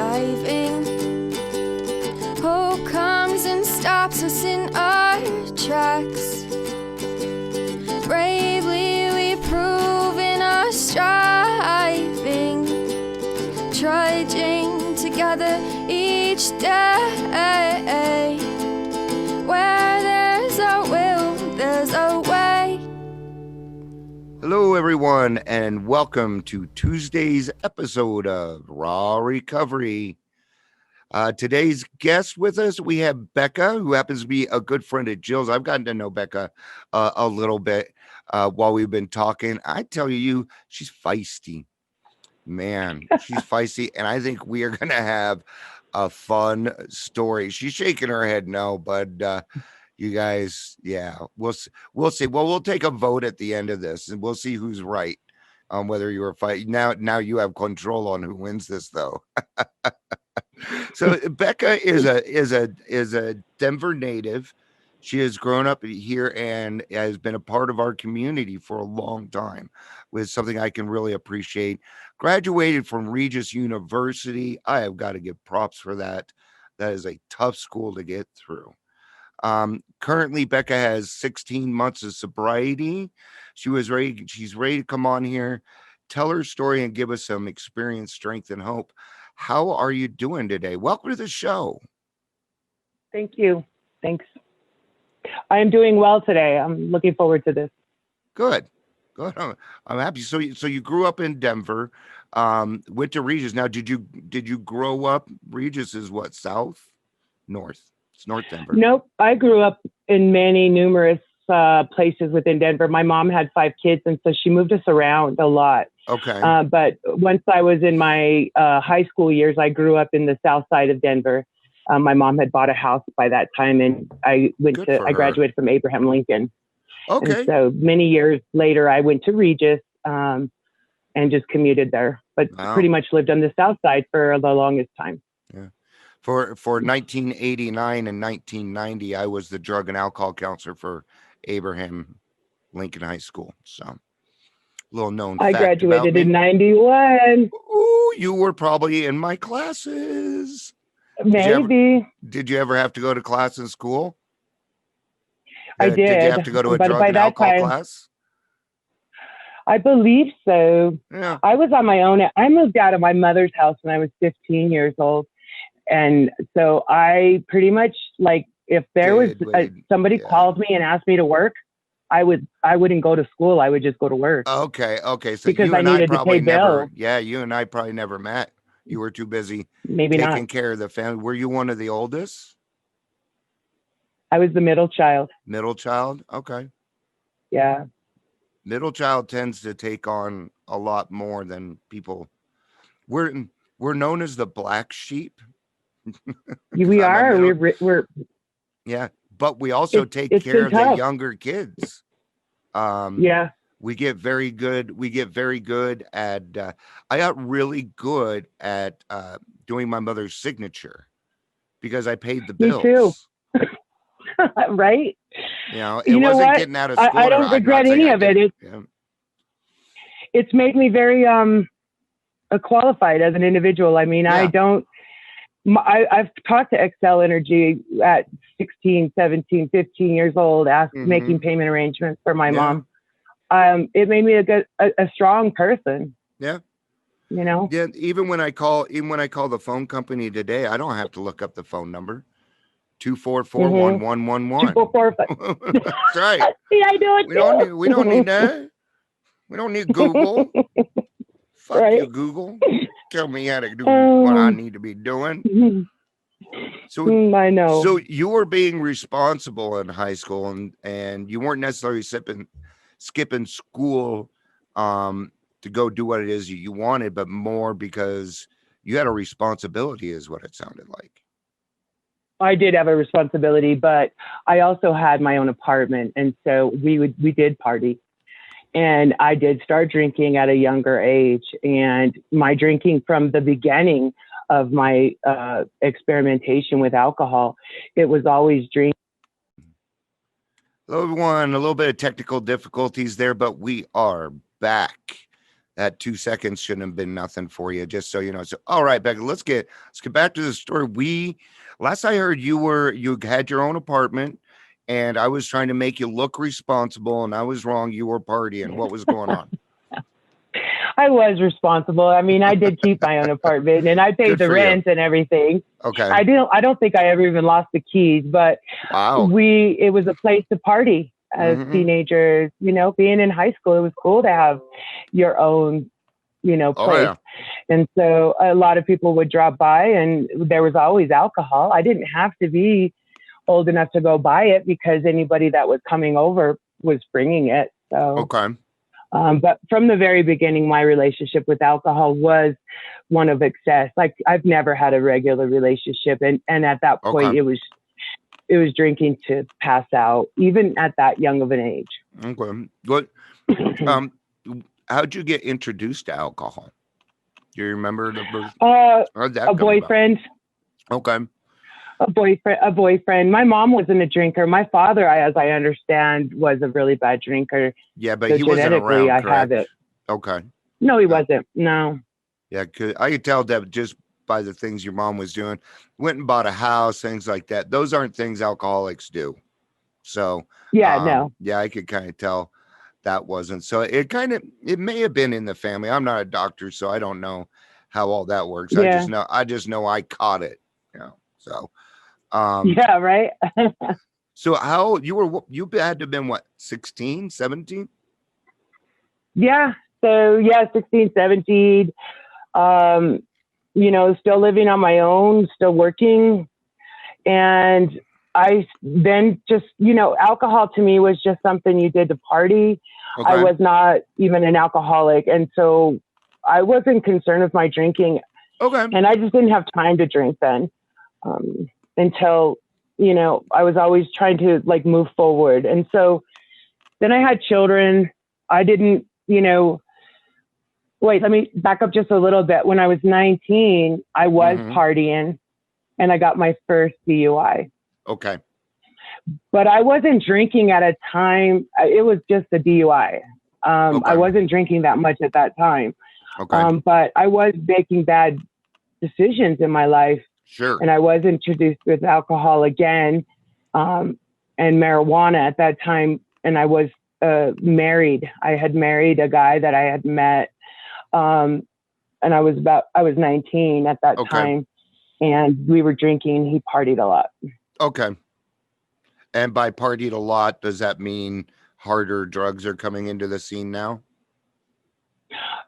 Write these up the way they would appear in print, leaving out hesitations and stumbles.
diving. Hope comes and stops us in our tracks. Bravely we prove in our striving, trudging together each day. Where there's a will, there's a way. Hello, everyone, and welcome to Tuesday's episode of Raw Recovery. Today's guest with us, we have Becca, who happens to be a good friend of Jill's. I've gotten to know Becca a little bit while we've been talking. I tell you, she's feisty. Man, she's feisty, and I think we are going to have a fun story. She's shaking her head no, but you guys, yeah, we'll see. Well, we'll take a vote at the end of this, and we'll see who's right on whether you were fighting. Now you have control on who wins this, though. So Becca is a Denver native. She has grown up here and has been a part of our community for a long time, with something I can really appreciate. Graduated from Regis University. I have got to give props for that. That is a tough school to get through. Currently, Becca has 16 months of sobriety. She's ready to come on here, tell her story, and give us some experience, strength, and hope. How are you doing today? Welcome to the show. Thank you. Thanks. I am doing well today. I'm looking forward to this. Good. I'm happy. So you grew up in Denver, went to Regis. Now, did you grow up? Regis is what, south, north? It's North Denver. Nope. I grew up in numerous places within Denver. My mom had 5 kids, and so she moved us around a lot. Okay. But once I was in my high school years, I grew up in the south side of Denver. My mom had bought a house by that time, and I graduated from Abraham Lincoln. Okay. And so many years later, I went to Regis and just commuted there, but pretty much lived on the south side for the longest time. Yeah. For 1989 and 1990, I was the drug and alcohol counselor for Abraham Lincoln High School. So, little known fact. I graduated about me. in 91. Ooh, you were probably in my classes. Maybe. Did you ever have to go to class in school? I did. Did you have to go to a drug and alcohol class? I believe so. Yeah. I was on my own. I moved out of my mother's house when I was 15 years old. And so I pretty much, like, if there was somebody called me and asked me to work, I wouldn't go to school. I would just go to work. Okay. So because you and I I needed probably to pay bills. Yeah, you and I probably never met. You were too busy taking care of the family. Were you one of the oldest? I was the middle child. Middle child? Okay. Yeah. Middle child tends to take on a lot more than people. We're known as the black sheep. We are. We're yeah, but we also take care of the younger kids. Yeah. We get very good at I got really good at doing my mother's signature because I paid the bills. Me too. Right? It wasn't getting out of school. I don't regret any of it. It's made me very qualified as an individual. I mean, yeah. I've talked to Excel Energy at 16, 17, 15 years old, making payment arrangements for my mom. It made me a strong person. Yeah. Yeah. Even when I call the phone company today, I don't have to look up the phone number. 244-1111. 244. That's right. See, I do it. We don't need that. We don't need Google. Fuck right? You, Google. Tell me how to do what I need to be doing. So I know. So you were being responsible in high school, and you weren't necessarily skipping school to go do what it is you wanted, but more because you had a responsibility, is what it sounded like. I did have a responsibility, but I also had my own apartment, and so we did party. And I did start drinking at a younger age, and my drinking from the beginning of my experimentation with alcohol, it was always drinking. Hello, everyone. A little bit of technical difficulties there, but we are back. that 2 seconds shouldn't have been nothing for you, just so you know. So, all right, Becca, let's get back to the story. Last I heard, you had your own apartment, and I was trying to make you look responsible, and I was wrong. You were partying. What was going on? I was responsible. I mean, I did keep my own apartment and I paid Good the for you. rent and everything. Okay. I don't think I ever even lost the keys, but Wow. it was a place to party as Mhm. teenagers, being in high school, it was cool to have your own, Oh place. yeah. And so a lot of people would drop by and there was always alcohol. I didn't have to be old enough to go buy it because anybody that was coming over was bringing it. So, Okay. but from the very beginning, my relationship with alcohol was one of excess. Like I've never had a regular relationship. And at that point, Okay. it was drinking to pass out, even at that young of an age. Okay. What? How'd you get introduced to alcohol? Do you remember how'd that A come boyfriend. about? Okay. A boyfriend. My mom wasn't a drinker. My father, as I understand, was a really bad drinker. Yeah, but So he wasn't genetically, around, I have correct? it. Okay. No, he Yeah. wasn't. No. Yeah, 'cause I could tell that just by the things your mom was doing. Went and bought a house, things like that. Those aren't things alcoholics do. So, Yeah, no. yeah, I could kind of tell that wasn't. So it may have been in the family. I'm not a doctor, so I don't know how all that works. Yeah. I just know I caught it. So, um, Yeah, right. so how you had to have been what, 16, 17? Yeah. So yeah, 16, 17. Still living on my own, still working. And I then just, alcohol to me was just something you did to party. Okay. I was not even an alcoholic. And so I wasn't concerned with my drinking. Okay. And I just didn't have time to drink then until, I was always trying to like move forward. And so then I had children. I didn't, wait, let me back up just a little bit. When I was 19, I was partying and I got my first DUI. Okay. But I wasn't drinking at a time. It was just a DUI. Okay. I wasn't drinking that much at that time. Okay. But I was making bad decisions in my life. Sure. And I was introduced with alcohol again and marijuana at that time. And I was married. I had married a guy that I had met. And I was 19 at that time. And we were drinking. He partied a lot. Okay. And by partied a lot, does that mean harder drugs are coming into the scene now?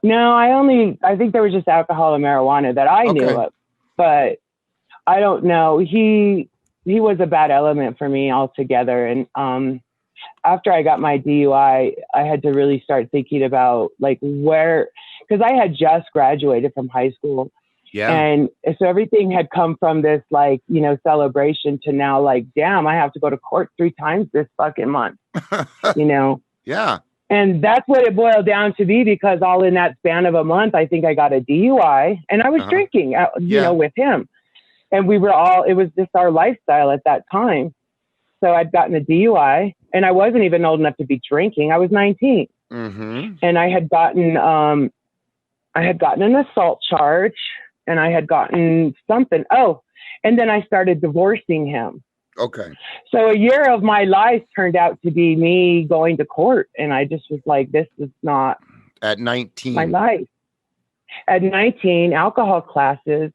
No, I think there was just alcohol and marijuana that I knew of, but I don't know. He was a bad element for me altogether. And after I got my DUI, I had to really start thinking about like because I had just graduated from high school. Yeah. And so everything had come from this like, celebration to now like, damn, I have to go to court 3 times this fucking month, Yeah. And that's what it boiled down to be, because all in that span of a month, I think I got a DUI and I was drinking, with him. And it was just our lifestyle at that time. So I'd gotten a DUI and I wasn't even old enough to be drinking. I was 19. And I had gotten an assault charge and I had gotten something. Oh, and then I started divorcing him. Okay. So a year of my life turned out to be me going to court. And I just was like, this is not at 19 my life. At 19, alcohol classes.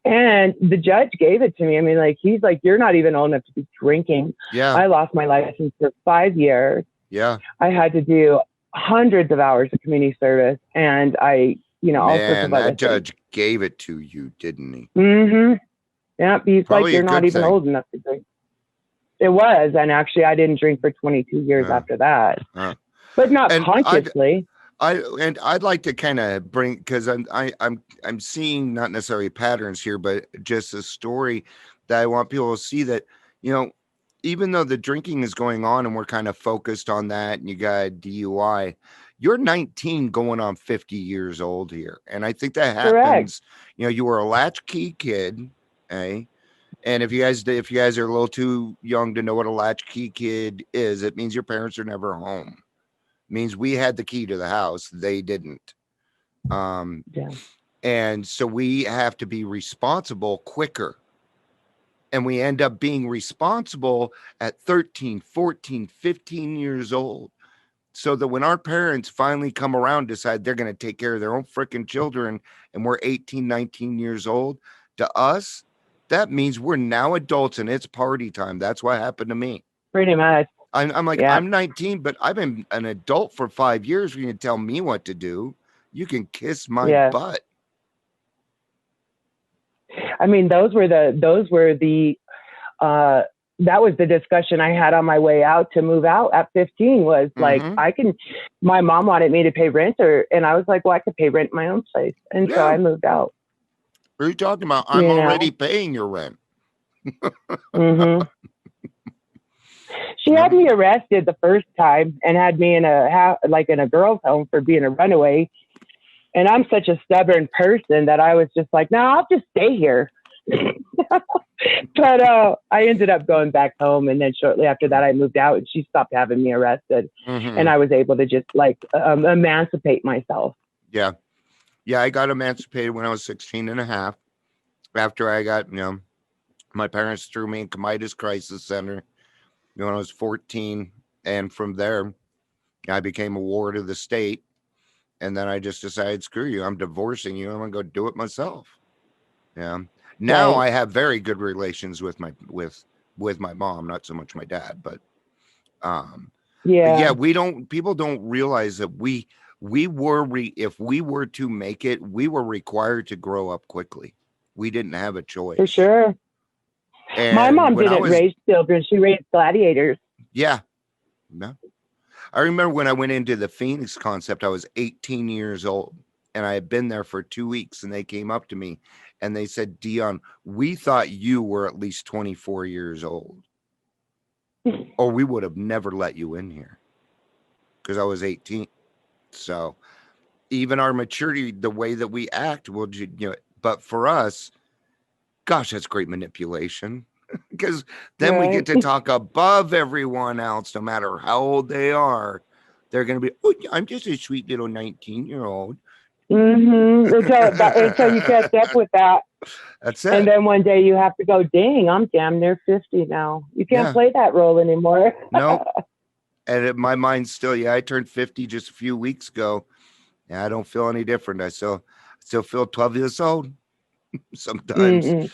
And the judge gave it to me. I mean, like, he's like, you're not even old enough to be drinking. Yeah. I lost my license for 5 years. Yeah. I had to do hundreds of hours of community service. And all sorts of other that judge gave it to you, didn't he? Yeah. He's Probably like, you're not even old enough to drink. It was. And actually, I didn't drink for 22 years after that, but not consciously. I'd like to kind of bring, because I'm seeing not necessarily patterns here, but just a story that I want people to see that, even though the drinking is going on and we're kind of focused on that and you got a DUI, you're 19 going on 50 years old here. And I think that happens. Correct. You were a latchkey kid, eh? And if you guys are a little too young to know what a latchkey kid is, it means your parents are never home. It means we had the key to the house. They didn't. Yeah. And so we have to be responsible quicker. And we end up being responsible at 13, 14, 15 years old. So that when our parents finally come around, decide they're going to take care of their own freaking children, and we're 18, 19 years old, to us, that means we're now adults and it's party time. That's what happened to me. Pretty much. I'm like, Yeah. I'm 19, but I've been an adult for 5 years. You can tell me what to do. You can kiss my Yeah. butt. I mean, those were the that was the discussion I had on my way out to move out at 15 was like, my mom wanted me to pay rent and I was like, well, I could pay rent in my own place. And so I moved out. What are you talking about? I'm already paying your rent. She had me arrested the first time and had me in a girl's home for being a runaway. And I'm such a stubborn person that I was just like, no, I'll just stay here. But I ended up going back home. And then shortly after that, I moved out and she stopped having me arrested. And I was able to just emancipate myself. Yeah. Yeah. I got emancipated when I was 16 and a half. After I got, my parents threw me in Comitas Crisis Center when I was 14. And from there, I became a ward of the state. And then I just decided, screw you, I'm divorcing you. I'm going to go do it myself. Yeah. Now I have very good relations with my mom, not so much my dad, but people don't realize that if we were to make it, we were required to grow up quickly. We didn't have a choice. For sure. And my mom didn't raise children. She raised gladiators. Yeah. No. I remember when I went into the Phoenix concept, I was 18 years old and I had been there for 2 weeks and they came up to me and they said, Dion, we thought you were at least 24 years old or we would have never let you in here because I was 18. So even our maturity, the way that we act, but for us, gosh, that's great manipulation. Because then we get to talk above everyone else, no matter how old they are. They're going to be, oh, I'm just a sweet little 19-year-old. Until you catch up with that. That's it. And then one day you have to go, dang, I'm damn near 50 now. You can't play that role anymore. No. And my mind's still, I turned 50 just a few weeks ago. Yeah, I don't feel any different. I still feel 12 years old sometimes.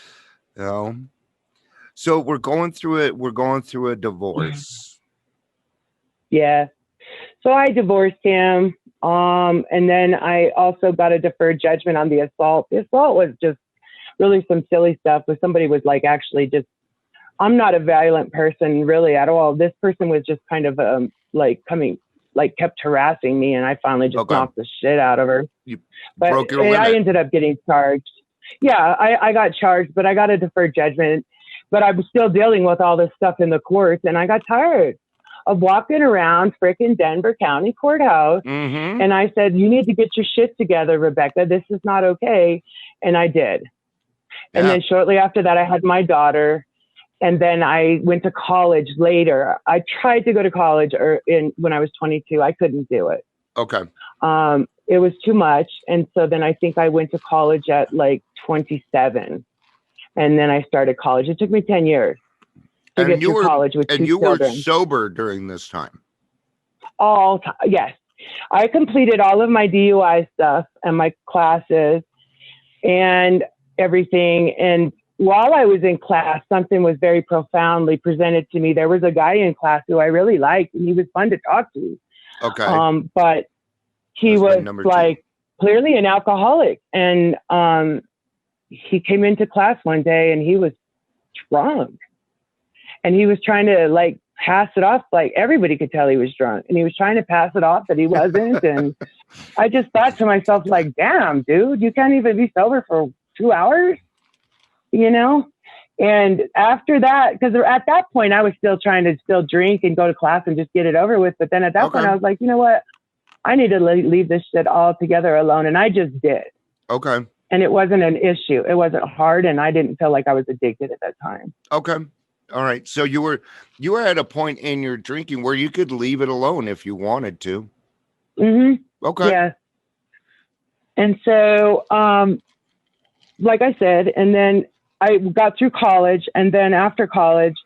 So we're going through it. We're going through a divorce. Yeah. So I divorced him. And then I also got a deferred judgment on the assault. The assault was just really some silly stuff where somebody was like, actually just, I'm not a violent person really at all. This person was just kind of kept harassing me. And I finally just knocked the shit out of her. You broke your limit. I ended up getting charged. Yeah, I got charged, but I got a deferred judgment. But I was still dealing with all this stuff in the courts, and I got tired of walking around frickin' Denver County Courthouse. And I said, you need to get your shit together, Rebecca. This is not okay. And I did. Yeah. And then shortly after that, I had my daughter. And then I went to college later. I tried to go to college when I was 22. I couldn't do it. Okay. It was too much. And so then I think I went to college at like 27. And then I started college. It took me 10 years to get through college with 2 children. And you were sober during this time? Yes. I completed all of my DUI stuff and my classes and everything. And while I was in class, something was very profoundly presented to me. There was a guy in class who I really liked, and he was fun to talk to. Okay. But he was like clearly an alcoholic. And he came into class one day and he was drunk and he was trying to like pass it off. Like everybody could tell he was drunk and he was trying to pass it off that he wasn't. And I just thought to myself, like, damn, dude, you can't even be sober for 2 hours, And after that, because at that point I was still trying to drink and go to class and just get it over with. But then at that point I was like, you know what? I need to leave this shit all together alone. And I just did. Okay. And it wasn't an issue. It wasn't hard. And I didn't feel like I was addicted at that time. Okay. All right. So you were at a point in your drinking where you could leave it alone if you wanted to. Mm-hmm. Okay. Yeah. And so, like I said, and then I got through college, and then after college,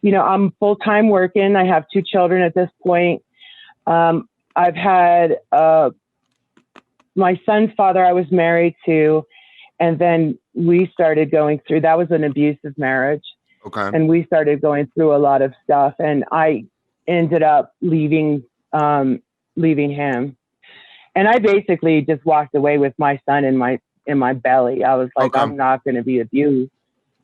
I'm full-time working. I have 2 children at this point. I've had my son's father I was married to, and then we started going through, that was an abusive marriage. Okay. And we started going through a lot of stuff, and I ended up leaving him. And I basically just walked away with my son in my belly. I was like, Okay. I'm not going to be abused.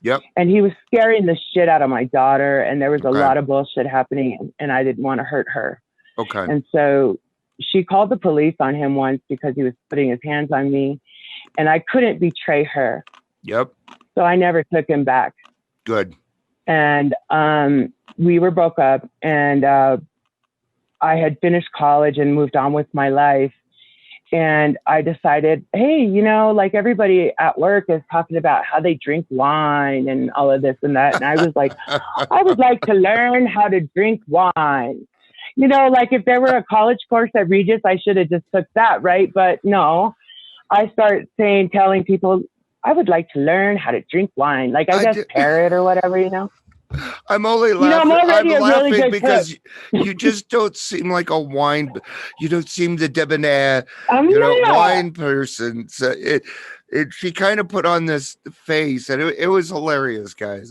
Yep. And he was scaring the shit out of my daughter, and there was a Okay. lot of bullshit happening, and I didn't want to hurt her. Okay. And so she called the police on him once because he was putting his hands on me, and I couldn't betray her. Yep. So I never took him back. Good. And we were broke up, and I had finished college and moved on with my life. And I decided, hey, like everybody at work is talking about how they drink wine and all of this and that. And I was like, I would like to learn how to drink wine. Like if there were a college course at Regis, I should have just took that, right? But no, I start telling people, I would like to learn how to drink wine. Like I guess parrot or whatever, I'm only laughing. I'm already I'm a really laughing good because cook. you just don't seem like a wine. You don't seem the debonair, I'm not. wine person. So she kind of put on this face, and it was hilarious, guys.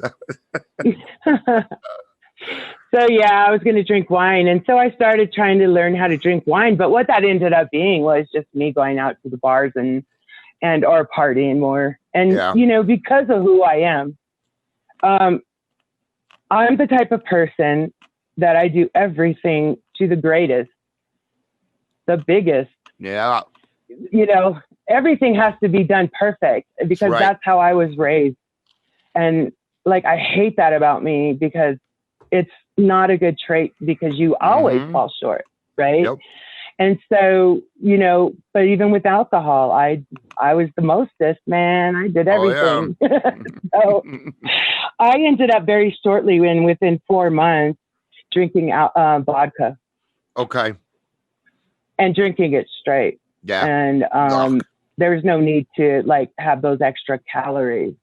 So yeah, I was going to drink wine, and so I started trying to learn how to drink wine. But what that ended up being was just me going out to the bars and or partying more. And because of who I am, I'm the type of person that I do everything to the greatest, the biggest. Yeah. Everything has to be done perfect because that's how I was raised. And like, I hate that about me because it's not a good trait because you always fall short. Right. Yep. And so, but even with alcohol, I was the mostest, man. I did everything. Oh, yeah. So I ended up very shortly within 4 months drinking vodka. Okay. And drinking it straight. Yeah. And there's no need to like have those extra calories,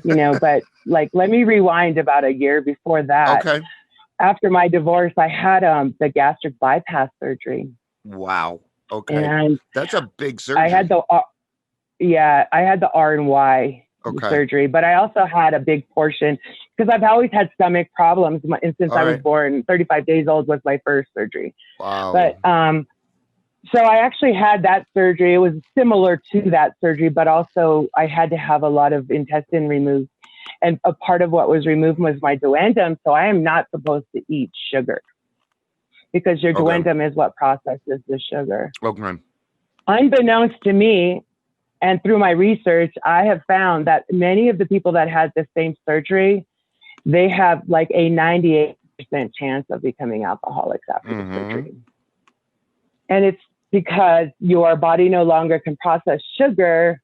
but like, let me rewind about a year before that. Okay. After my divorce, I had the gastric bypass surgery. Wow. Okay. And that's a big surgery. I had the R and Y surgery, but I also had a big portion because I've always had stomach problems since I was born. 35 days old was my first surgery. Wow. But so I actually had that surgery. It was similar to that surgery, but also I had to have a lot of intestine removed. And a part of what was removed was my duodenum. So I am not supposed to eat sugar because your duodenum is what processes the sugar. Okay. Unbeknownst to me, and through my research, I have found that many of the people that had the same surgery, they have like a 98% chance of becoming alcoholics after the surgery. And it's because your body no longer can process sugar.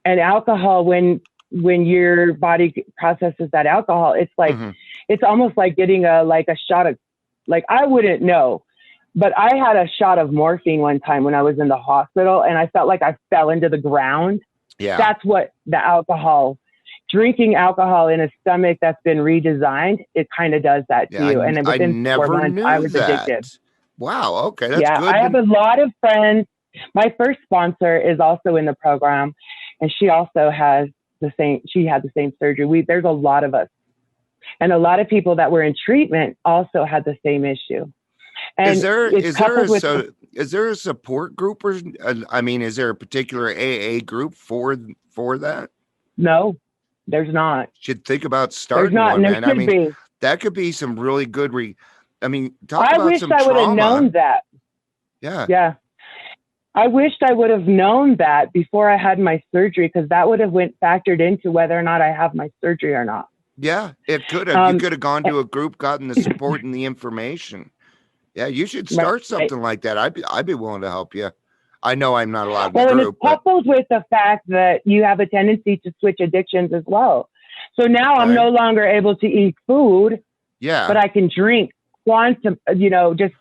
And alcohol, when your body processes that alcohol, it's like, it's almost like getting a shot of, like, I wouldn't know, but I had a shot of morphine one time when I was in the hospital and I felt like I fell into the ground. Yeah. That's what drinking alcohol in a stomach that's been redesigned, it kind of does that to you. And within 4 months, I was addicted. Wow. Okay. That's good. I have a lot of friends. My first sponsor is also in the program, and she also has she had the same surgery. There's a lot of us. And a lot of people that were in treatment also had the same issue. And is there a support group, or is there a particular AA group for that? No, there's not. Should think about starting one, man. That could be some really good. I wish I would have known that. Yeah. Yeah. I wished I would have known that before I had my surgery, because that would have factored into whether or not I have my surgery or not. Yeah, it could have. You could have gone to a group, gotten the support and the information. Yeah, you should start something like that. I'd be willing to help you. I know I'm not allowed in the group. Well, it's coupled with the fact that you have a tendency to switch addictions as well. So now I'm no longer able to eat food. Yeah. But I can drink quantum, just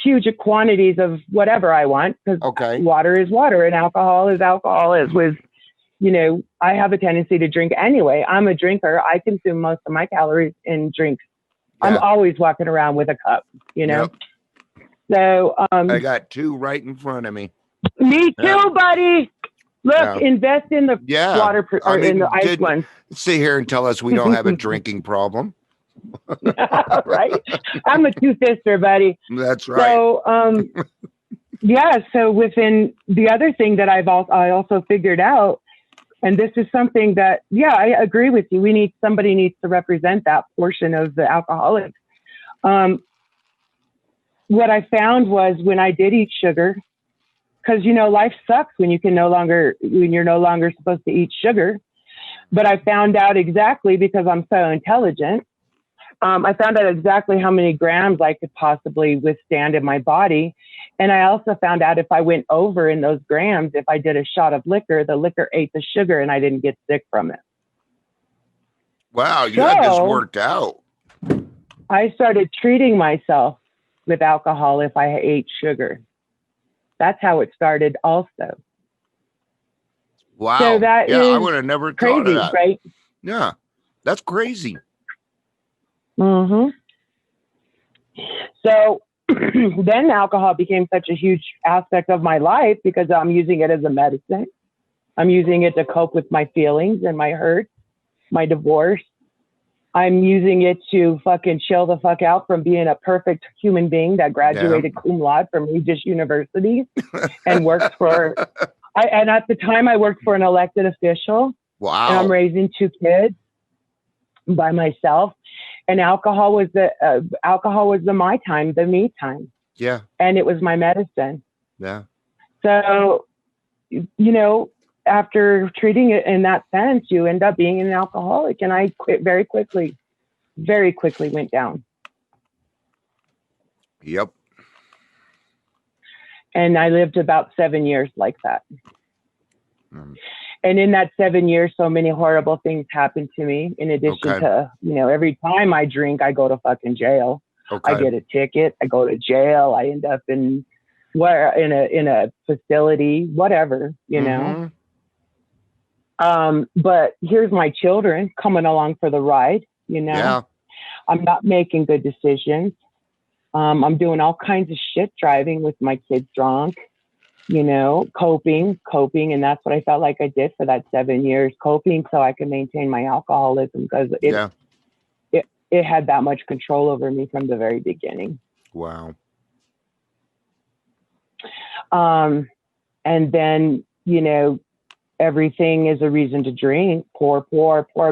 huge quantities of whatever I want, because water is water and alcohol is alcohol. As with, I have a tendency to drink anyway. I'm a drinker. I consume most of my calories in drinks. Yeah. I'm always walking around with a cup, Yep. So I got 2 right in front of me. Me too, buddy. Look, invest in the water or in the ice ones. Sit here and tell us we don't have a drinking problem. Right. I'm a 2-fister, buddy. That's right. So so within the other thing that I also figured out, and this is something that, I agree with you. Somebody needs to represent that portion of the alcoholics. What I found was when I did eat sugar, because, life sucks when you're no longer supposed to eat sugar. But I found out exactly, because I'm so intelligent, I found out exactly how many grams I could possibly withstand in my body. And I also found out if I went over in those grams, if I did a shot of liquor, the liquor ate the sugar and I didn't get sick from it. Wow, you had this worked out. I started treating myself with alcohol if I ate sugar. That's how it started also. Wow. So that is I would have never thought of that. Right? Yeah, that's crazy. Mm-hmm. So then alcohol became such a huge aspect of my life because I'm using it as a medicine. I'm using it to cope with my feelings and my hurt, my divorce. I'm using it to fucking chill the fuck out from being a perfect human being that graduated cum laude from Regis University and worked for, and at the time I worked for an elected official. Wow. And I'm raising 2 kids by myself. And alcohol was the my time, the me time. Yeah. And it was my medicine. Yeah. So, after treating it in that sense, you end up being an alcoholic. And I quit very quickly went down. Yep. And I lived about 7 years like that. And in that 7 years, so many horrible things happened to me. In addition to, every time I drink, I go to fucking jail. I get a ticket. I go to jail. I end up in a facility, whatever, But here's my children coming along for the ride, Yeah. I'm not making good decisions. I'm doing all kinds of shit, driving with my kids drunk, coping. And that's what I felt like I did for that 7 years, coping so I could maintain my alcoholism because it had that much control over me from the very beginning. Wow. And then, everything is a reason to drink. Poor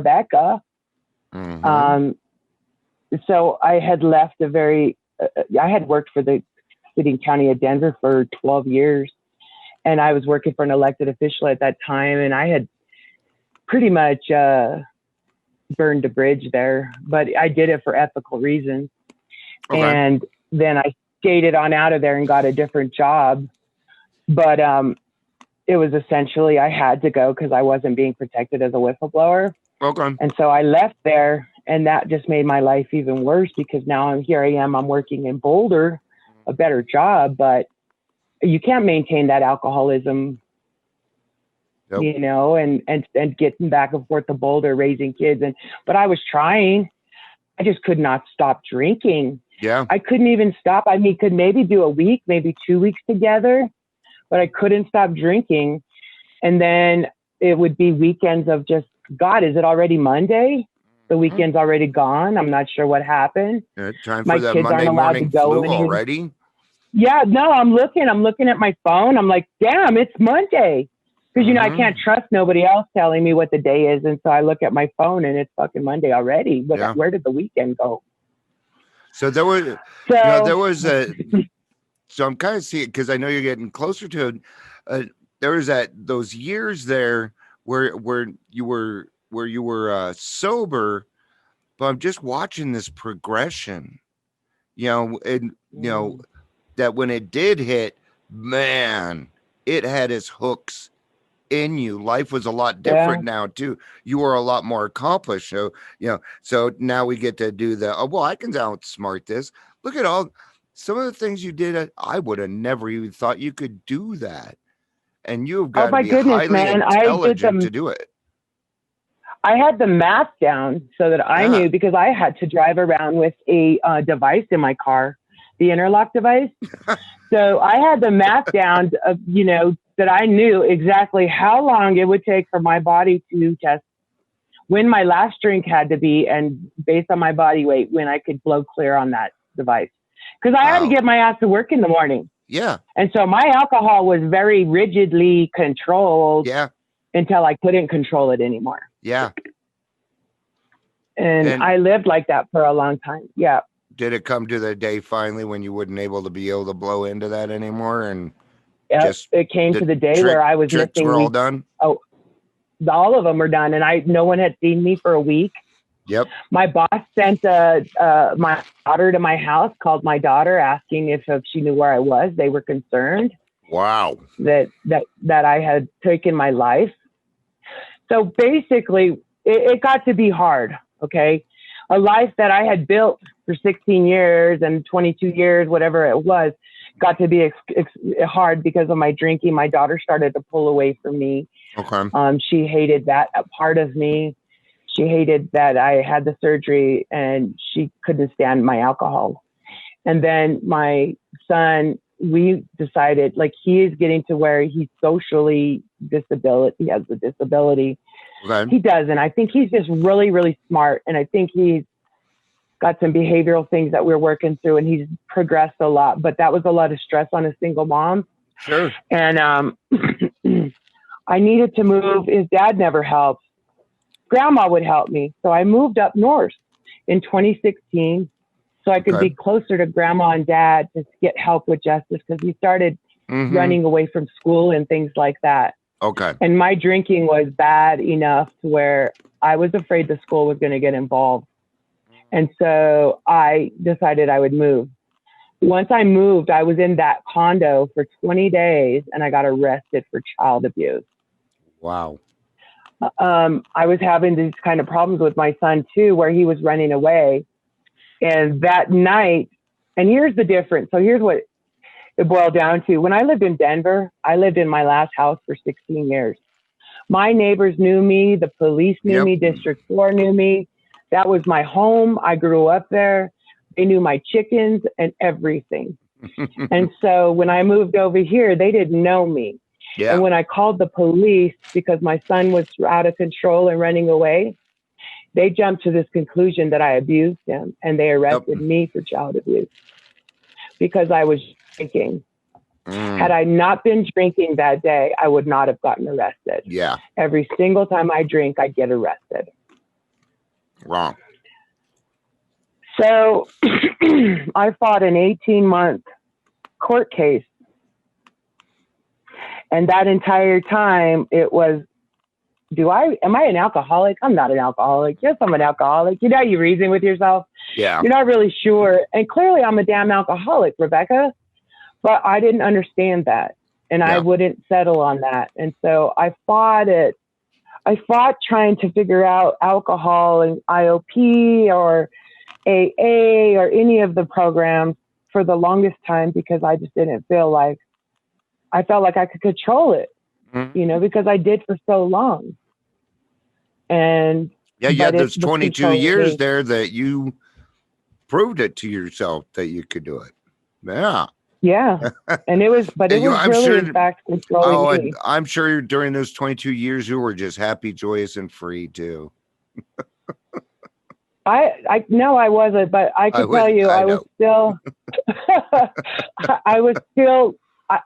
Becca. Mm-hmm. So I had left I had worked for the city and county of Denver for 12 years. And I was working for an elected official at that time. And I had pretty much burned a bridge there, but I did it for ethical reasons. Okay. And then I skated on out of there and got a different job. But it was essentially, I had to go because I wasn't being protected as a whistleblower. Okay. And so I left there, and that just made my life even worse because now I'm working in Boulder, a better job, but you can't maintain that alcoholism, and getting back and forth to Boulder, raising kids. But I was trying. I just could not stop drinking. Yeah. I couldn't even stop. I mean, could maybe do a week, maybe 2 weeks together, but I couldn't stop drinking. And then it would be weekends of just, God, is it already Monday? The weekend's already gone. I'm not sure what happened. Time for the Monday morning flu already? Yeah, no, I'm looking at my phone. I'm like, damn, it's Monday. Because, I can't trust nobody else telling me what the day is. And so I look at my phone and it's fucking Monday already. But where did the weekend go? So there was so I'm kind of seeing, because I know you're getting closer to it. There was those years there where you were sober, but I'm just watching this progression, that when it did hit, man, it had its hooks in you. Life was a lot different now too. You were a lot more accomplished. So, so now we get to do I can outsmart this. Look at all some of the things you did, I would have never even thought you could do that. And you've Oh got to my be goodness, highly man. intelligent to do it. I had the math down so that I knew, because I had to drive around with a device in my car, the interlock device. So I had the math down, that I knew exactly how long it would take for my body to test when my last drink had to be, and based on my body weight, when I could blow clear on that device. Because I had to get my ass to work in the morning. Yeah. And so my alcohol was very rigidly controlled. Yeah. Until I couldn't control it anymore. Yeah. And I lived like that for a long time. Yeah. Did it come to the day finally when you wouldn't able to blow into that anymore? And it came to the day where I was missing. Were all done? Oh, all of them were done. And no one had seen me for a week. Yep. My boss sent my daughter to my house, called my daughter, asking if she knew where I was. They were concerned. Wow. That I had taken my life. So basically, it got to be hard, okay? A life that I had built for 16 years and 22 years, whatever it was, got to be hard because of my drinking. My daughter started to pull away from me. Okay. She hated that part of me. She hated that I had the surgery, and she couldn't stand my alcohol. And then my son, we decided, like, he is getting to where he's socially disability. He has a disability. Okay. He doesn't. I think he's just really, really smart. And I think he's got some behavioral things that we're working through, and he's progressed a lot. But that was a lot of stress on a single mom. Sure. And I needed to move. His dad never helped. Grandma would help me. So I moved up north in 2016. So I could be closer to grandma and dad to get help with justice, because he started running away from school and things like that. Okay. And my drinking was bad enough to where I was afraid the school was going to get involved. And so I decided I would move. Once I moved, I was in that condo for 20 days and I got arrested for child abuse. Wow. I was having these kind of problems with my son too, where he was running away. And that night, and here's the difference. So here's what it boiled down to. When I lived in Denver, I lived in my last house for 16 years. My neighbors knew me. The police knew me. District 4 knew me. That was my home. I grew up there. They knew my chickens and everything. And so when I moved over here, they didn't know me. Yeah. And when I called the police because my son was out of control and running away, they jumped to this conclusion that I abused him, and they arrested me for child abuse because I was drinking. Had I not been drinking that day, I would not have gotten arrested. Yeah. Every single time I drink, I get arrested. Wrong. So I fought an 18-month court case. And that entire time it was, am I an alcoholic? I'm not an alcoholic. Yes, I'm an alcoholic. You know, you reason with yourself. Yeah. You're not really sure. And clearly I'm a damn alcoholic, Rebecca, but I didn't understand that. And I wouldn't settle on that. And so I fought it. I fought trying to figure out alcohol and IOP or AA or any of the programs for the longest time because I just didn't feel like, I felt like I could control it, you know, because I did for so long. And yeah, there's 22 years there that you proved it to yourself that you could do it. Yeah. Yeah. And it was, but it was really, in fact, controlling me. I'm sure during those 22 years, you were just happy, joyous, and free too. I know I wasn't, but I can tell you, I was still,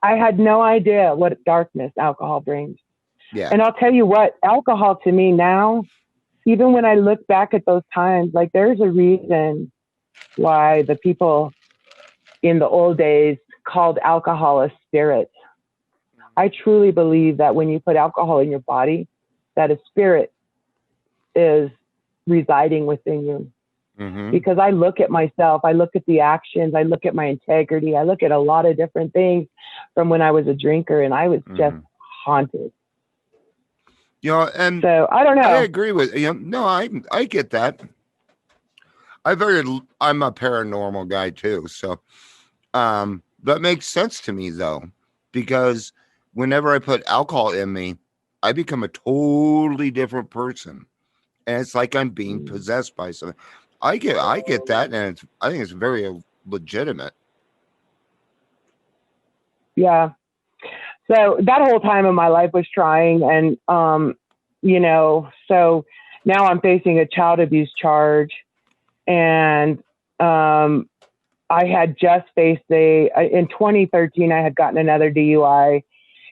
I had no idea what darkness alcohol brings. Yeah. And I'll tell you what, alcohol to me now, even when I look back at those times, like there's a reason why the people in the old days called alcohol a spirit. I truly believe that when you put alcohol in your body, that a spirit is residing within you. Mm-hmm. Because I look at myself, I look at the actions, I look at my integrity, I look at a lot of different things from when I was a drinker, and I was just haunted. You know, and so I don't know. I agree with you. No, I get that. I'm a paranormal guy too, so That makes sense to me though, because whenever I put alcohol in me, I become a totally different person. And it's like I'm being possessed by something. I get that, and I think it's very legitimate. Yeah. So that whole time of my life was trying, and so now I'm facing a child abuse charge, and I had just faced in 2013 I had gotten another DUI,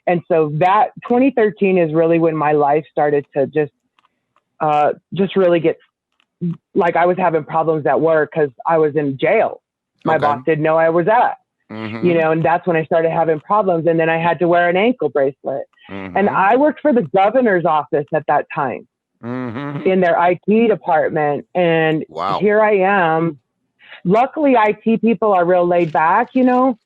and so that 2013 is really when my life started to just really get, like, I was having problems at work because I was in jail. My boss didn't know I was at. And that's when I started having problems. And then I had to wear an ankle bracelet. And I worked for the governor's office at that time in their IT department. And here I am. Luckily, IT people are real laid back, and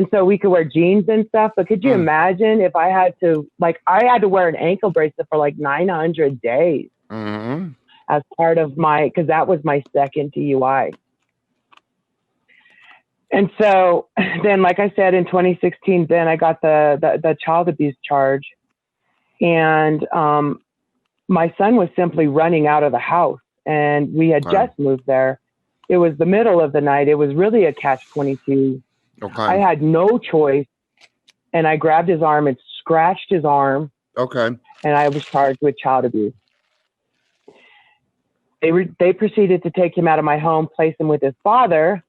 so we could wear jeans and stuff. But could you imagine if I had to wear an ankle bracelet for like 900 days as part of because that was my second DUI. And so then, like I said, in 2016, then I got the child abuse charge, and my son was simply running out of the house, and we had just moved there. It was the middle of the night. It was really a catch-22. I had no choice, and I grabbed his arm and scratched his arm. And I was charged with child abuse. They proceeded to take him out of my home, place him with his father,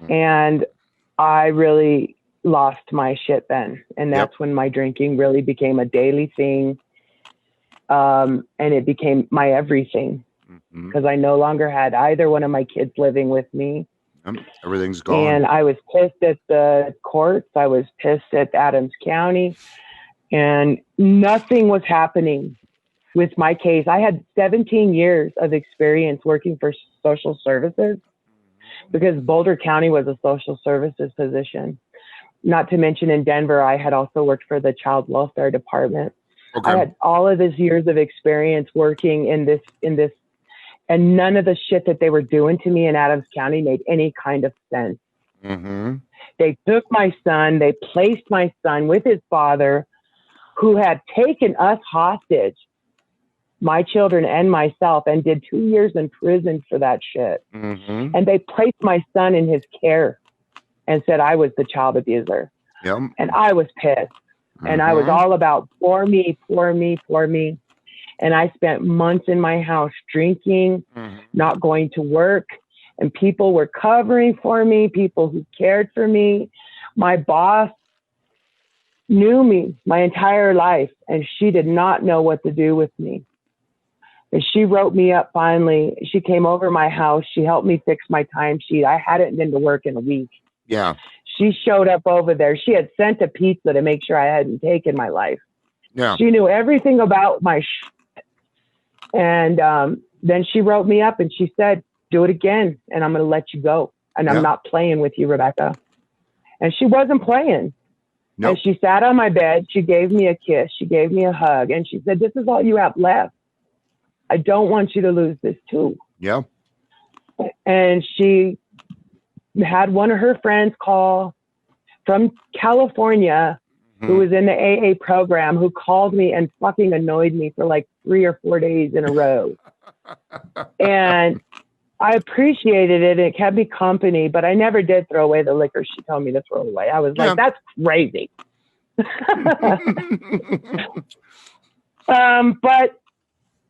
and I really lost my shit then. And that's when my drinking really became a daily thing, and it became my everything. Because I no longer had either one of my kids living with me. Everything's gone. And I was pissed at the courts. I was pissed at Adams County. And nothing was happening with my case. I had 17 years of experience working for social services because Boulder County was a social services position. Not to mention in Denver, I had also worked for the child welfare department. I had all of these years of experience working in this, and none of the shit that they were doing to me in Adams County made any kind of sense. They took my son, they placed my son with his father, who had taken us hostage, my children and myself, and did 2 years in prison for that shit. And they placed my son in his care and said I was the child abuser. And I was pissed. And I was all about poor me, poor me, poor me. And I spent months in my house drinking, not going to work. And people were covering for me, people who cared for me. My boss knew me my entire life, and she did not know what to do with me. And she wrote me up finally. She came over my house. She helped me fix my timesheet. I hadn't been to work in a week. She showed up over there. She had sent a pizza to make sure I hadn't taken my life. She knew everything about my and then she wrote me up and she said, do it again, and I'm going to let you go. And I'm not playing with you, Rebecca. And she wasn't playing. And she sat on my bed. She gave me a kiss. She gave me a hug. And she said, this is all you have left. I don't want you to lose this too. And she had one of her friends call from California who was in the AA program, who called me and fucking annoyed me for like 3 or 4 days in a row. And I appreciated it. It kept me company, but I never did throw away the liquor she told me to throw away. I was like, that's crazy. But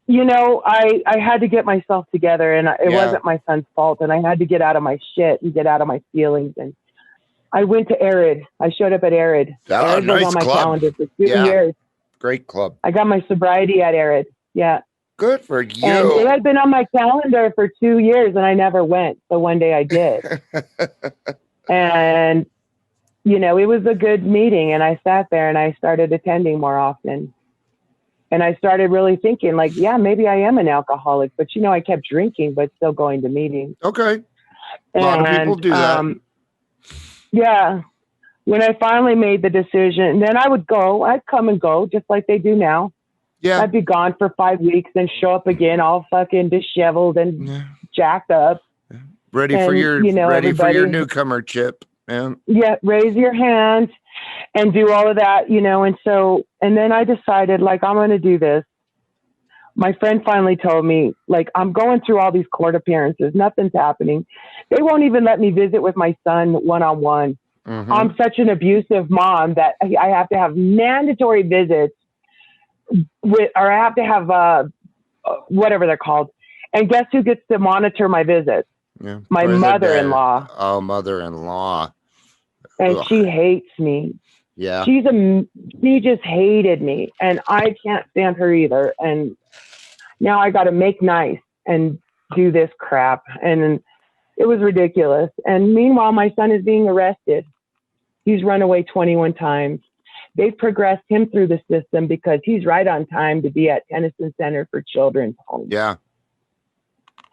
I had to get myself together, and it wasn't my son's fault. And I had to get out of my shit and get out of my feelings. And I went to Arid. I showed up at Arid. Arid was on my calendar for 2 years. Great club. I got my sobriety at Arid. Good for you. And it had been on my calendar for 2 years, and I never went. So one day I did. And, it was a good meeting. And I sat there and I started attending more often. And I started really thinking, like, maybe I am an alcoholic. But, I kept drinking, but still going to meetings. A lot of people do that. When I finally made the decision, then I'd come and go just like they do now. I'd be gone for 5 weeks and show up again all fucking disheveled and jacked up. Ready for your newcomer chip. Yeah, raise your hand and do all of that, and then I decided, like, I'm going to do this. My friend finally told me, like, I'm going through all these court appearances. Nothing's happening. They won't even let me visit with my son one-on-one. Mm-hmm. I'm such an abusive mom that I have to have mandatory visits or I have to have whatever they're called. And guess who gets to monitor my visits? Yeah. My mother-in-law. Oh, mother-in-law. And Ugh. she hates me. Yeah. She just hated me, and I can't stand her either. And now I got to make nice and do this crap. And it was ridiculous. And meanwhile, my son is being arrested. He's run away 21 times. They've progressed him through the system because he's right on time to be at Tennyson Center for Children's Home. Yeah.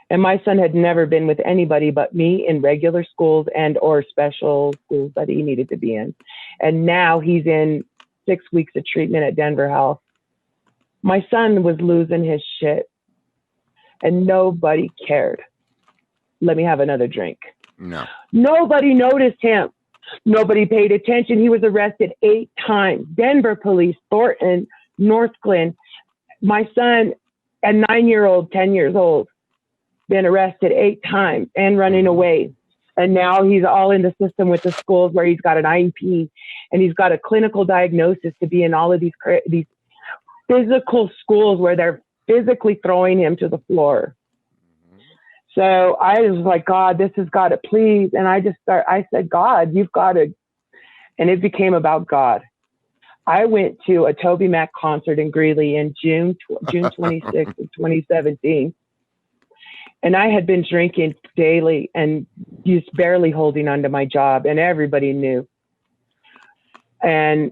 And my son had never been with anybody but me in regular schools and or special schools that he needed to be in. And now he's in 6 weeks of treatment at Denver Health. My son was losing his shit and nobody cared. Let me have another drink. No. Nobody noticed him. Nobody paid attention. He was arrested 8 times. Denver police, Thornton, North Glen. My son, a 9-year-old, 10 years old, been arrested 8 times and running away. And now he's all in the system with the schools where he's got an IEP and he's got a clinical diagnosis to be in all of these physical schools where they're physically throwing him to the floor. So I was like, God, this has got to please. And I said, God, you've got to. And it became about God. I went to a Toby Mac concert in Greeley in June 26th of 2017. And I had been drinking daily and just barely holding on to my job. And everybody knew. And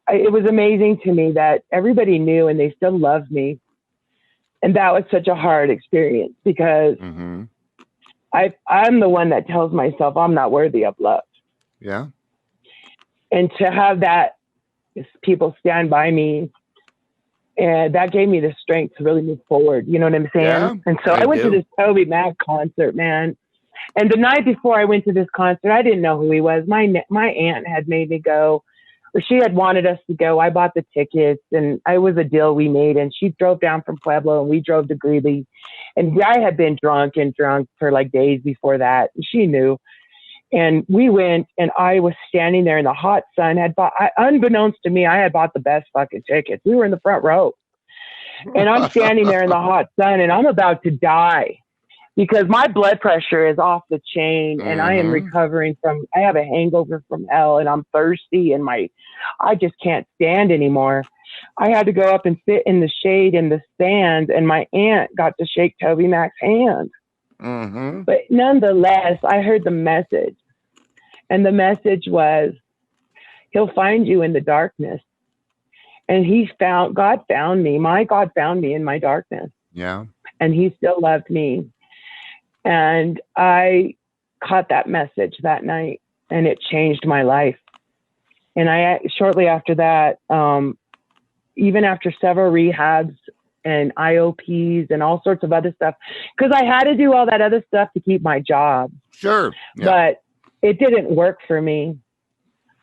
it was amazing to me that everybody knew and they still loved me. And that was such a hard experience because I'm the one that tells myself I'm not worthy of love. Yeah. And to have that, people stand by me, and that gave me the strength to really move forward. You know what I'm saying? Yeah, and so I went to this Toby Mac concert, man. And the night before I went to this concert, I didn't know who he was. My aunt had made me go. Or she had wanted us to go. I bought the tickets, and it was a deal we made. And she drove down from Pueblo, and we drove to Greeley. And I had been drunk for like days before that. And she knew. And we went, and I was standing there in the hot sun. Unbeknownst to me, I had bought the best fucking tickets. We were in the front row. And I'm standing there in the hot sun, and I'm about to die because my blood pressure is off the chain, and I am recovering I have a hangover from hell, and I'm thirsty, and I just can't stand anymore. I had to go up and sit in the shade in the stand, and my aunt got to shake Toby Mac's hand. But nonetheless, I heard the message, and the message was, he'll find you in the darkness. And God found me. My God found me in my darkness. Yeah. And he still loved me. And I caught that message that night, and it changed my life. And shortly after that, even after several rehabs and IOPs and all sorts of other stuff, because I had to do all that other stuff to keep my job. Sure. Yeah. But it didn't work for me.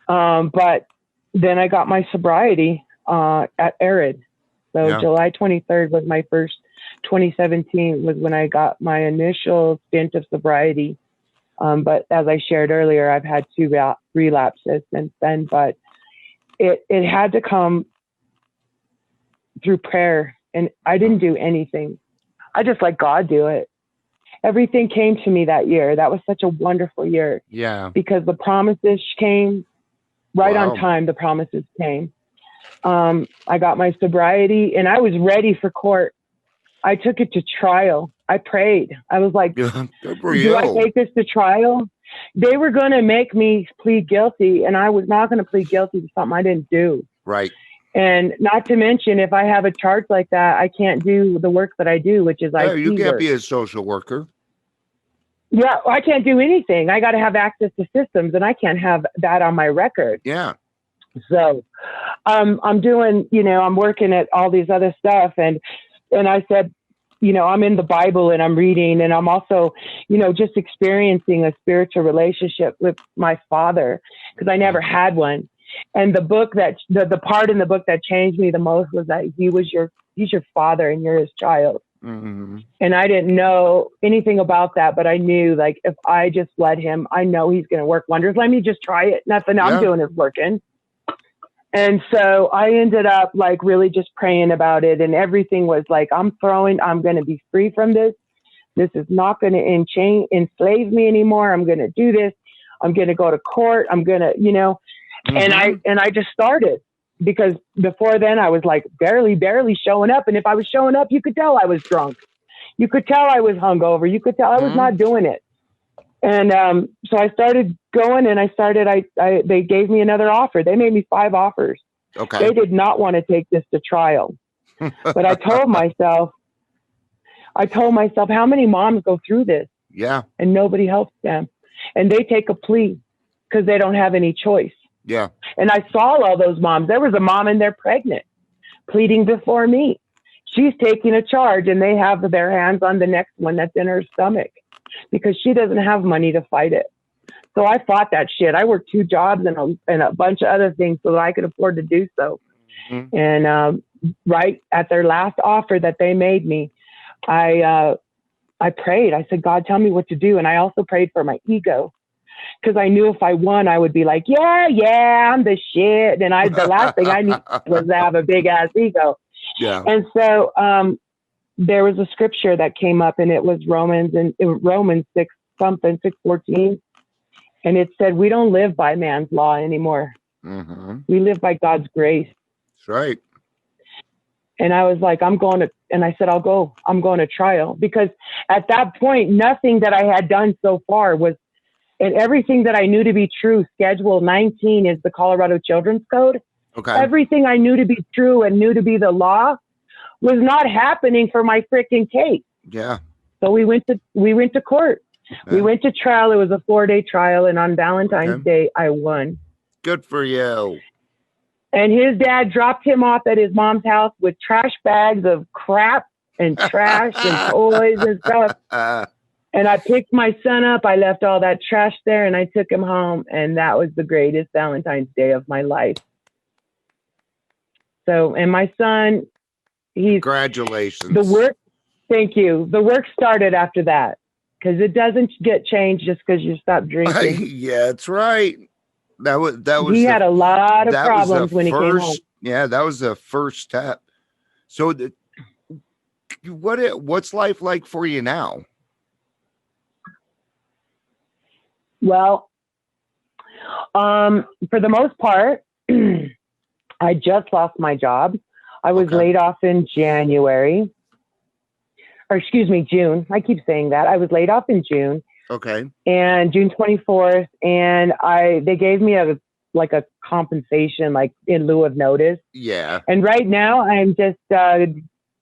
But then I got my sobriety at Arid. So July 23rd was my first. 2017 was when I got my initial stint of sobriety. But as I shared earlier, I've had 2 relapses since then. But it had to come through prayer, and I didn't do anything. I just let God do it. Everything came to me that year. That was such a wonderful year. Yeah. Because the promises came right on time. The promises came. I got my sobriety, and I was ready for court. I took it to trial. I prayed. I was like, do I take this to trial? They were going to make me plead guilty, and I was not going to plead guilty to something I didn't do. Right. And not to mention, if I have a charge like that, I can't do the work that I do, which is IT you can't work. be a social worker. Yeah, I can't do anything. I got to have access to systems, and I can't have that on my record. Yeah. So I'm doing, I'm working at all these other stuff. And I said, I'm in the Bible and I'm reading, and I'm also, just experiencing a spiritual relationship with my father, because I never had one. And the book that the part in the book that changed me the most was that he's your father and you're his child. Mm-hmm. And I didn't know anything about that, but I knew, like, if I just let him, I know he's going to work wonders. Let me just try it. Nothing I'm doing is working. And so I ended up, like, really just praying about it. And everything was like, I'm going to be free from this. This is not going to enslave me anymore. I'm going to do this. I'm going to go to court. I'm going to, Mm-hmm. and I just started, because before then I was like barely showing up. And if I was showing up, you could tell I was drunk. You could tell I was hungover. You could tell I was not doing it. And so I started going, and they gave me another offer. They made me 5 offers. Okay. They did not want to take this to trial. But I told myself, how many moms go through this? Yeah. And nobody helps them. And they take a plea because they don't have any choice. Yeah. And I saw all those moms. There was a mom in there pregnant, pleading before me. She's taking a charge, and they have their hands on the next one that's in her stomach, because she doesn't have money to fight it. So I fought that shit. I worked 2 jobs and a bunch of other things so that I could afford to do so. Mm-hmm. And right at their last offer that they made me, I prayed. I said, God, tell me what to do. And I also prayed for my ego, because I knew if I won, I would be like, yeah, I'm the shit. And the last thing I needed was to have a big ass ego. Yeah. And so there was a scripture that came up, and it was Romans 6:14. And it said, we don't live by man's law anymore. Mm-hmm. We live by God's grace. That's right. And I was like, I'll go. I'm going to trial, because at that point, nothing that I had done so far was, and everything that I knew to be true. Schedule 19 is the Colorado Children's Code. Okay. Everything I knew to be true and knew to be the law was not happening for my freaking case. Yeah. So we went to court. Yeah. We went to trial. It was a 4-day trial, and on Valentine's Day, I won. Good for you. And his dad dropped him off at his mom's house with trash bags of crap and trash and toys and stuff. And I picked my son up. I left all that trash there, and I took him home. And that was the greatest Valentine's Day of my life. So, and my son, congratulations. Thank you. The work started after that, because it doesn't get changed just because you stop drinking. Yeah, that's right. That was. He had a lot of problems when he came home. Yeah, that was the first step. So, what's life like for you now? Well, for the most part, I just lost my job. I was laid off in June. I keep saying that. I was laid off in June. Okay. And June 24th, and they gave me a compensation, like in lieu of notice. Yeah. And right now I'm just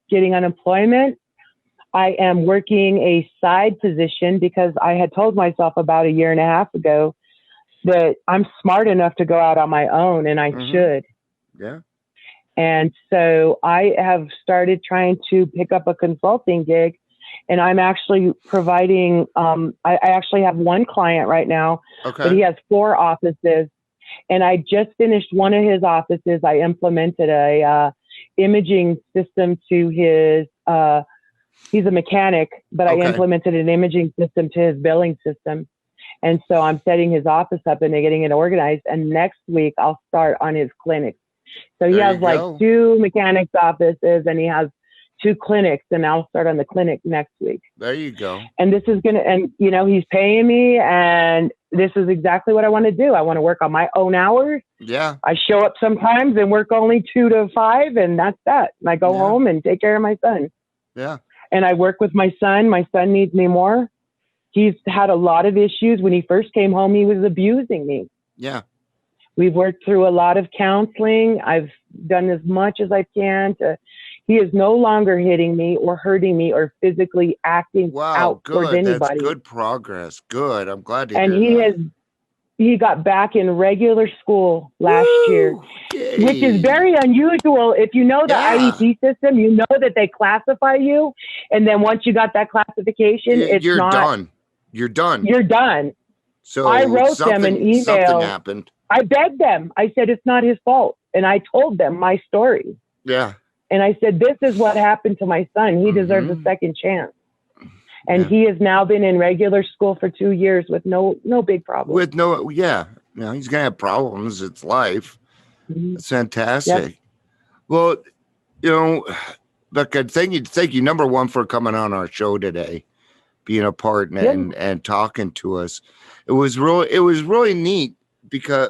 getting unemployment. I am working a side position, because I had told myself about a year and a half ago that I'm smart enough to go out on my own, and I should. Yeah. And so I have started trying to pick up a consulting gig, and I'm actually providing, I actually have one client right now, but he has 4 offices, and I just finished one of his offices. I implemented a imaging system to his, he's a mechanic, but I implemented an imaging system to his billing system. And so I'm setting his office up and getting it organized. And next week I'll start on his clinics. So he has like 2 mechanics offices, and he has 2 clinics, and I'll start on the clinic next week. There you go. And this is he's paying me, and this is exactly what I want to do. I want to work on my own hours. Yeah. I show up sometimes and work only 2 to 5, and that's that. And I go home and take care of my son. Yeah. And I work with my son. My son needs me more. He's had a lot of issues. When he first came home, he was abusing me. Yeah. We've worked through a lot of counseling. I've done as much as I can he is no longer hitting me or hurting me or physically acting out towards anybody. That's good progress. Good. I'm glad to hear that. he got back in regular school last year, which is very unusual. If you know the IEP system, you know that they classify you. And then once you got that classification, you're done. You're done. You're done. So I wrote them an email. Something happened. I begged them. I said, it's not his fault. And I told them my story. Yeah. And I said, this is what happened to my son. He deserves a second chance. And he has now been in regular school for 2 years with no big problems. He's going to have problems. It's life. It's fantastic. Yep. Well, Becca, thank you, number one, for coming on our show today, being a part and talking to us. It was really neat because,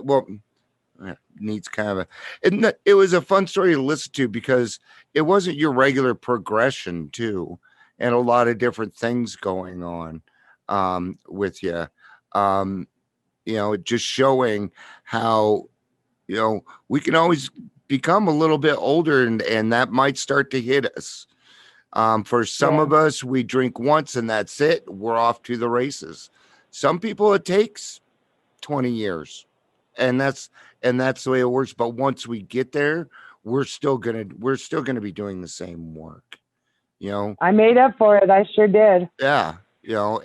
neat's kind of it was a fun story to listen to because it wasn't your regular progression too, and a lot of different things going on with you. Just showing how, we can always become a little bit older and that might start to hit us. For some of us, we drink once and that's it. We're off to the races. Some people, it takes 20 years and that's the way it works. But once we get there, we're still gonna be doing the same work. I made up for it. I sure did. Yeah.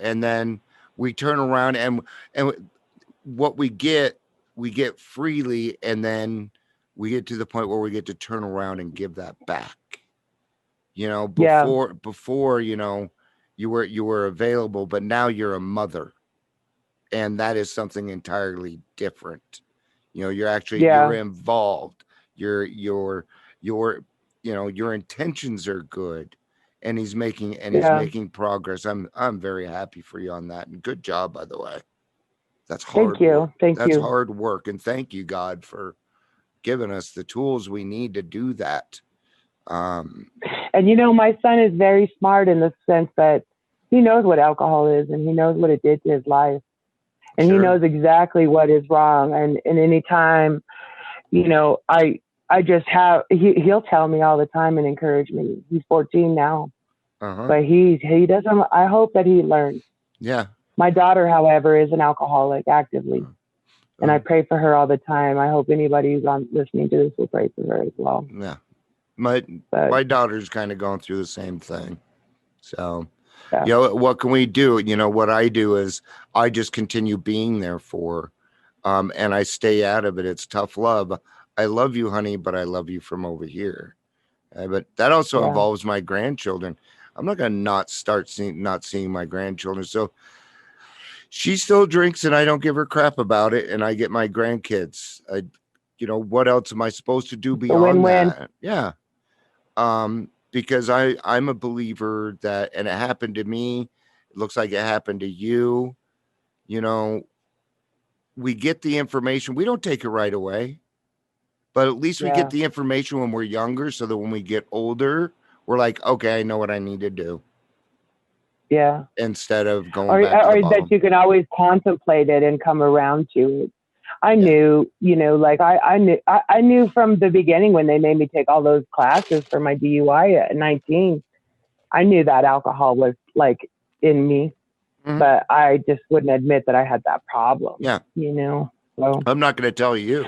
And then we turn around and what we get freely. And then we get to the point where we get to turn around and give that back. Before, you were available, but now you're a mother. And that is something entirely different. You're actually, you're involved. Your intentions are good. And he's making progress. I'm very happy for you on that. And good job, by the way. That's hard. Thank you. That's hard work. And thank you, God, for giving us the tools we need to do that. And my son is very smart in the sense that he knows what alcohol is and he knows what it did to his life. And he knows exactly what is wrong. And anytime, I just have, he'll tell me all the time and encourage me. He's 14 now, but he doesn't, I hope that he learns. Yeah. My daughter, however, is an alcoholic actively. And I pray for her all the time. I hope anybody who's listening to this will pray for her as well. Yeah. My daughter's kind of going through the same thing. So, what can we do? What I do is I just continue being there for her, and I stay out of it. It's tough love. I love you, honey, but I love you from over here. But that also involves my grandchildren. I'm not going to not seeing my grandchildren. So she still drinks and I don't give her crap about it. And I get my grandkids. What else am I supposed to do beyond that? Yeah. Because I'm a believer that, and it happened to me, it looks like it happened to you, we get the information. We don't take it right away, but at least we get the information when we're younger so that when we get older, we're like, okay, I know what I need to do. Yeah. Instead of going back to the bottom. That you can always contemplate it and come around to it. I knew, I knew from the beginning when they made me take all those classes for my DUI at 19, I knew that alcohol was like in me, but I just wouldn't admit that I had that problem. Yeah. So I'm not going to tell you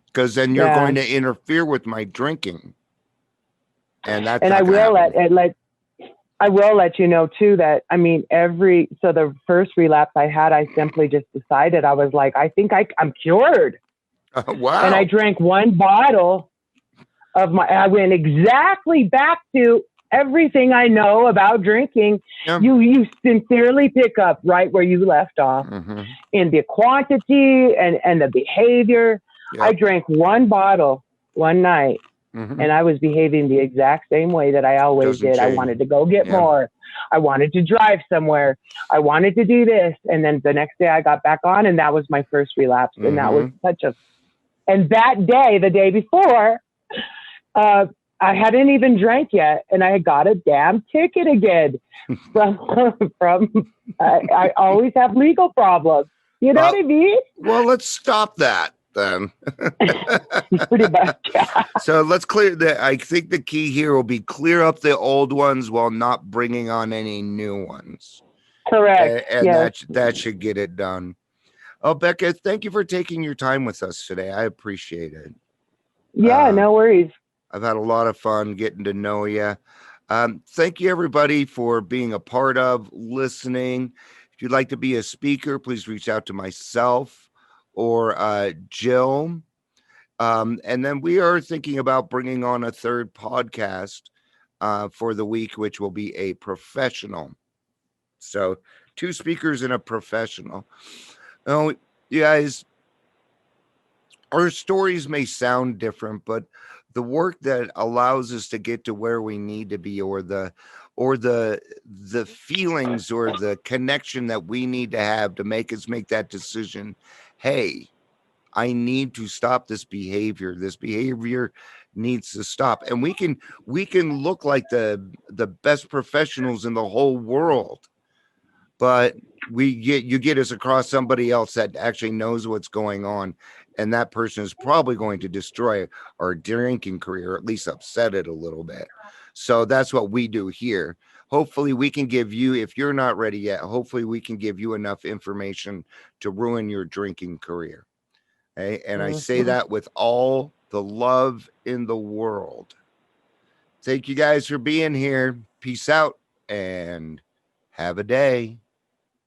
because then you're going to interfere with my drinking. And that's, and I will let you know too that, so the first relapse I had, I simply just decided, I was like, I think I'm cured. Wow. And I drank one bottle I went exactly back to everything I know about drinking. Yeah. You sincerely pick up right where you left off in the quantity and the behavior. Yep. I drank one bottle one night. And I was behaving the exact same way that I always did. I wanted to go get more. I wanted to drive somewhere. I wanted to do this. And then the next day I got back on and that was my first relapse. And that was and that day, the day before, I hadn't even drank yet. And I got a damn ticket again I always have legal problems. You know what I mean? Well, let's stop that. Then pretty much. Yeah. So let's clear that. I think the key here will be clear up the old ones while not bringing on any new ones. Correct. And that should get it done. Oh, Becca, thank you for taking your time with us today. I appreciate it. Yeah, no worries. I've had a lot of fun getting to know you. Thank you, everybody, for being a part of listening. If you'd like to be a speaker, please reach out to myself or Jill. And then we are thinking about bringing on a third podcast for the week, which will be a professional. So, two speakers and a professional. Oh, you guys, our stories may sound different, but the work that allows us to get to where we need to be, or the feelings or the connection that we need to have to make us make that decision. Hey, I need to stop this behavior. This behavior needs to stop. And we can look like the best professionals in the whole world, but you get us across somebody else that actually knows what's going on, and that person is probably going to destroy our drinking career, or at least upset it a little bit. So that's what we do here. Hopefully we can give you, if you're not ready yet, hopefully we can give you enough information to ruin your drinking career. Okay? And I say that with all the love in the world. Thank you guys for being here. Peace out and have a day.